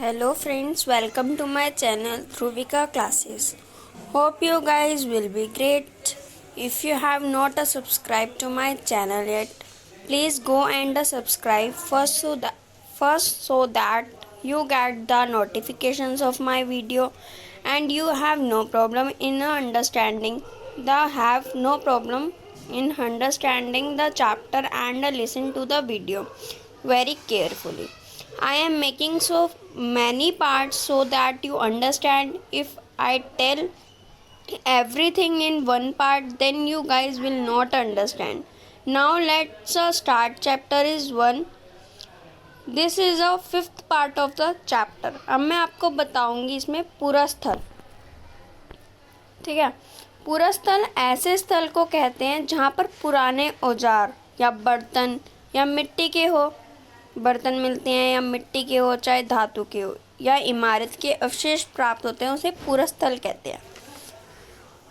Hello friends, welcome to my channel Dhruvika Classes. Hope you guys will be great. If you have not subscribed to my channel yet, please go and subscribe first so that you get the notifications of my video and you have no problem in understanding the chapter and listen to the video very carefully. I am making so many parts so that you understand. If I tell everything in one part, then you guys will not understand. Now let's start. Chapter is 1. This is a fifth part of the chapter. अब मैं आपको बताऊंगी इसमें पूरा स्थल. ठीक है. पूरा स्थल ऐसे स्थल को कहते हैं जहाँ पर पुराने औजार या बर्तन या मिट्टी के हो, बर्तन मिलते हैं या मिट्टी के हो चाहे धातु के हो या इमारत के अवशेष प्राप्त होते हैं, उसे पूरा स्थल कहते हैं.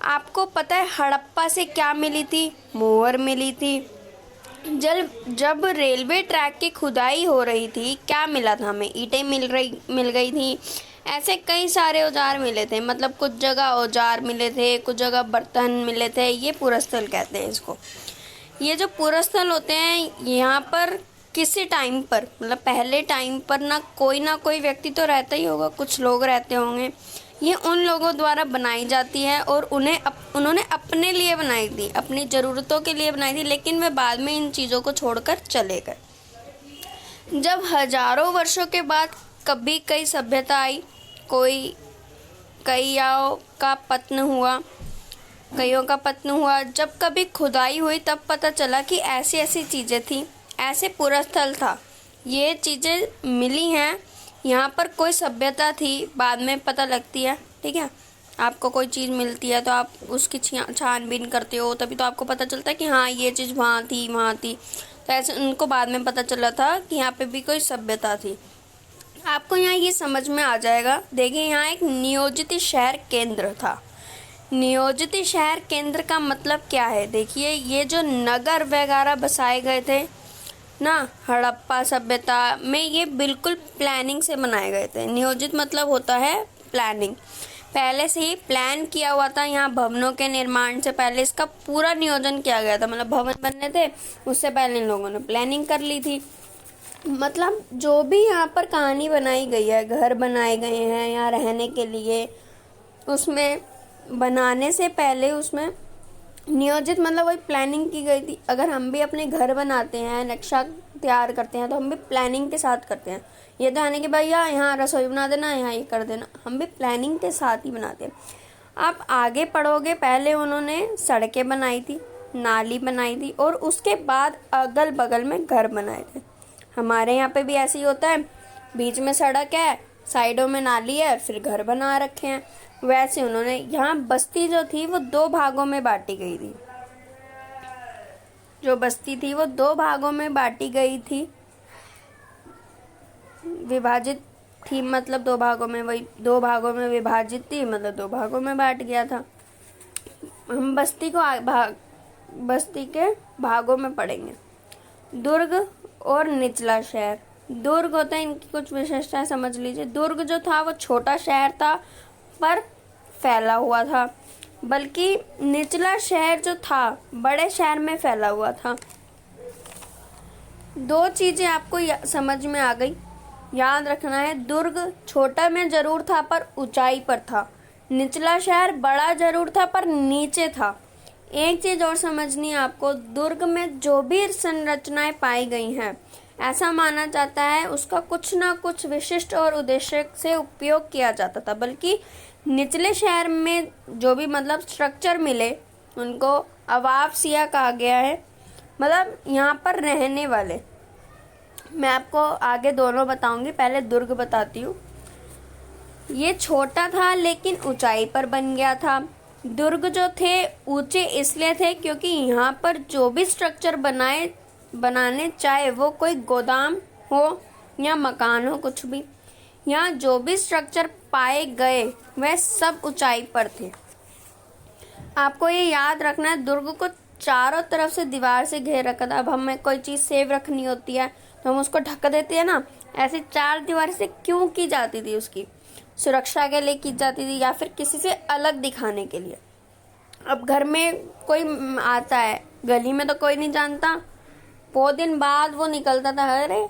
आपको पता है हड़प्पा से क्या मिली थी? मोहर मिली थी. जब रेलवे ट्रैक की खुदाई हो रही थी क्या मिला था हमें? ईंटें मिल गई थी. ऐसे कई सारे औजार मिले थे. मतलब कुछ जगह औजार मिले थे, कुछ जगह बर्तन मिले थे. ये पूरा स्थल कहते हैं इसको. ये जो पूरा स्थल होते हैं यहाँ पर किसी टाइम पर, मतलब पहले टाइम पर ना कोई व्यक्ति तो रहता ही होगा, कुछ लोग रहते होंगे. ये उन लोगों द्वारा बनाई जाती है और उन्होंने अपने लिए बनाई थी, अपनी ज़रूरतों के लिए बनाई थी, लेकिन वे बाद में इन चीज़ों को छोड़कर चले गए. जब हजारों वर्षों के बाद कभी कई सभ्यता आई, कईयों का पतन हुआ. जब कभी खुदाई हुई तब पता चला कि ऐसी चीज़ें थी, ऐसे पूरा स्थल था. ये चीज़ें मिली हैं, यहाँ पर कोई सभ्यता थी, बाद में पता लगती है. ठीक है, आपको कोई चीज़ मिलती है तो आप उसकी छानबीन करते हो, तभी तो आपको पता चलता है कि हाँ ये चीज़ वहाँ थी. तो ऐसे उनको बाद में पता चला था कि यहाँ पे भी कोई सभ्यता थी. आपको यहाँ ये समझ में आ जाएगा. देखिए यहाँ एक नियोजित शहर केंद्र था. नियोजित शहर केंद्र का मतलब क्या है? देखिए ये जो नगर वगैरह बसाए गए थे ना हड़प्पा सभ्यता में, ये बिल्कुल प्लानिंग से बनाए गए थे. नियोजित मतलब होता है प्लानिंग. पहले से ही प्लान किया हुआ था. यहाँ भवनों के निर्माण से पहले इसका पूरा नियोजन किया गया था. मतलब भवन बनने थे उससे पहले इन लोगों ने प्लानिंग कर ली थी. मतलब जो भी यहाँ पर कहानी बनाई गई है, घर बनाए गए हैं यहाँ रहने के लिए, उसमें बनाने से पहले उसमें नियोजित मतलब वही प्लानिंग की गई थी. अगर हम भी अपने घर बनाते हैं, नक्शा तैयार करते हैं, तो हम भी प्लानिंग के साथ करते हैं. ये तो है नहीं कि भैया यहाँ रसोई बना देना, यहाँ ये कर देना. हम भी प्लानिंग के साथ ही बनाते हैं. आप आगे पढ़ोगे, पहले उन्होंने सड़कें बनाई थी, नाली बनाई थी और उसके बाद अगल बगल में घर बनाए थे. हमारे यहाँ पे भी ऐसे ही होता है, बीच में सड़क है, साइडों में नाली है, फिर घर बना रखे हैं. वैसे उन्होंने यहाँ बस्ती जो थी वो 2 भागों में बांटी गई थी. जो बस्ती थी वो 2 भागों में बांटी गई थी. विभाजित थी मतलब 2 भागों में, वही 2 भागों में विभाजित थी मतलब 2 भागों में बांट गया था. हम बस्ती के भागों में पढ़ेंगे. दुर्ग और निचला शहर. दुर्ग होता है, इनकी कुछ विशेषताएं समझ लीजिए. दुर्ग जो था वो छोटा शहर था पर फैला हुआ था, बल्कि निचला शहर जो था बड़े शहर में फैला हुआ था. 2 चीजें आपको समझ में आ गई, याद रखना है. दुर्ग छोटा में जरूर था पर ऊंचाई पर था. निचला शहर बड़ा जरूर था पर नीचे था. एक चीज और समझनी है आपको, दुर्ग में जो भी संरचनाएं पाई गई हैं, ऐसा माना जाता है उसका कुछ ना कुछ विशिष्ट और उद्देश्य से उपयोग किया जाता था. बल्कि निचले शहर में जो भी मतलब स्ट्रक्चर मिले उनको आवासीय कहा गया है. मतलब यहाँ पर रहने वाले. मैं आपको आगे दोनों बताऊंगी, पहले दुर्ग बताती हूँ. ये छोटा था लेकिन ऊंचाई पर बन गया था. दुर्ग जो थे ऊंचे इसलिए थे क्योंकि यहाँ पर जो भी स्ट्रक्चर बनाने चाहे वो कोई गोदाम हो या मकान हो, कुछ भी, यहाँ जो भी स्ट्रक्चर पाए गए वह सब ऊंचाई पर थे. आपको ये याद रखना है, दुर्ग को चारों तरफ से दीवार से घेर रखा था. अब हमें कोई चीज़ सेव रखनी होती है तो हम उसको ढक देते हैं ना, ऐसी चार दीवारी से क्यों की जाती थी? उसकी सुरक्षा के लिए की जाती थी या फिर किसी से अलग दिखाने के लिए? अब घर में कोई आता है, गली में तो कोई नहीं जानता, बहुत दिन बाद वो निकलता था, अरे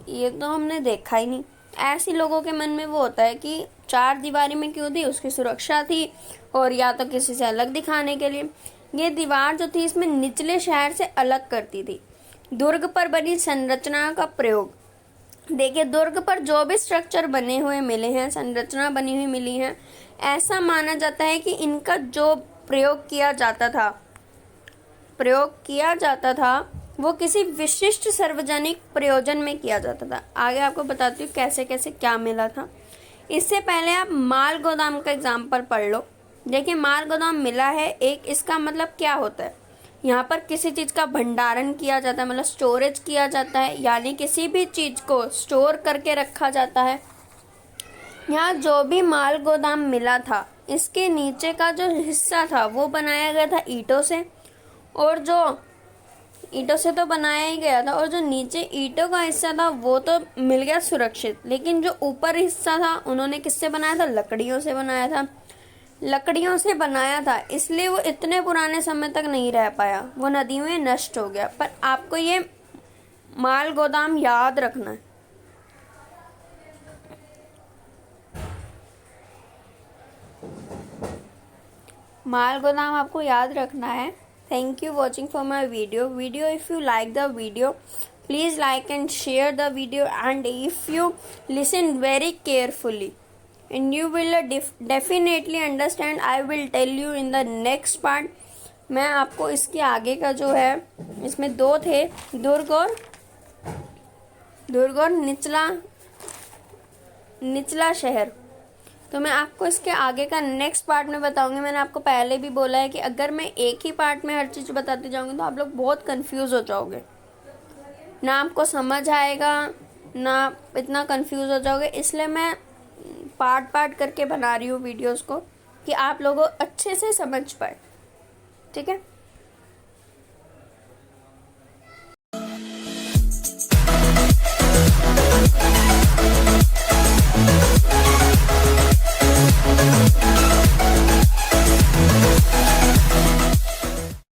ये तो हमने देखा ही नहीं। ऐसे लोगों के मन में वो होता है कि चार दीवारी में क्यों थी? उसकी सुरक्षा थी और या तो किसी से अलग दिखाने के लिए। ये दीवार जो थी इसमें निचले शहर से अलग करती थी। दुर्ग पर बनी संरचना का प्रयोग देखिए, दुर्ग पर जो भी स्ट्रक्चर बने हुए मिले हैं, संरचना बनी हुई मिली है, ऐसा माना जाता है कि इनका जो प्रयोग किया जाता था वो किसी विशिष्ट सार्वजनिक प्रयोजन में किया जाता था। आगे आपको बताती हूँ कैसे कैसे क्या मिला था। इससे पहले आप माल गोदाम का एग्जाम्पल पढ़ लो। देखिए, माल गोदाम मिला है एक, इसका मतलब क्या होता है? यहाँ पर किसी चीज़ का भंडारण किया जाता है, मतलब स्टोरेज किया जाता है, यानी किसी भी चीज़ को स्टोर करके रखा जाता है। यहाँ जो भी माल गोदाम मिला था, इसके नीचे का जो हिस्सा था वो बनाया गया था ईंटों से, और जो ईंटों से तो बनाया ही गया था, और जो नीचे ईंटों का हिस्सा था वो तो मिल गया सुरक्षित, लेकिन जो ऊपर हिस्सा था उन्होंने किससे बनाया था? लकड़ियों से बनाया था। लकड़ियों से बनाया था इसलिए वो इतने पुराने समय तक नहीं रह पाया, वो नदी में नष्ट हो गया। पर आपको ये माल गोदाम याद रखना है। माल गोदाम आपको याद रखना है। Thank you watching for my video. If you like the video, please like and share the video, and if you listen very carefully, and you will definitely understand, I will tell you in the next part. मैं आपको इसके आगे का जो है, इसमें दो थे, दुर्ग और निचला शहर, तो मैं आपको इसके आगे का नेक्स्ट पार्ट में बताऊंगी। मैंने आपको पहले भी बोला है कि अगर मैं एक ही पार्ट में हर चीज़ बताती जाऊंगी तो आप लोग बहुत कंफ्यूज हो जाओगे, ना आपको समझ आएगा, ना इतना कंफ्यूज हो जाओगे। इसलिए मैं पार्ट करके बना रही हूँ वीडियोस को कि आप लोगों अच्छे से समझ पाए। ठीक है।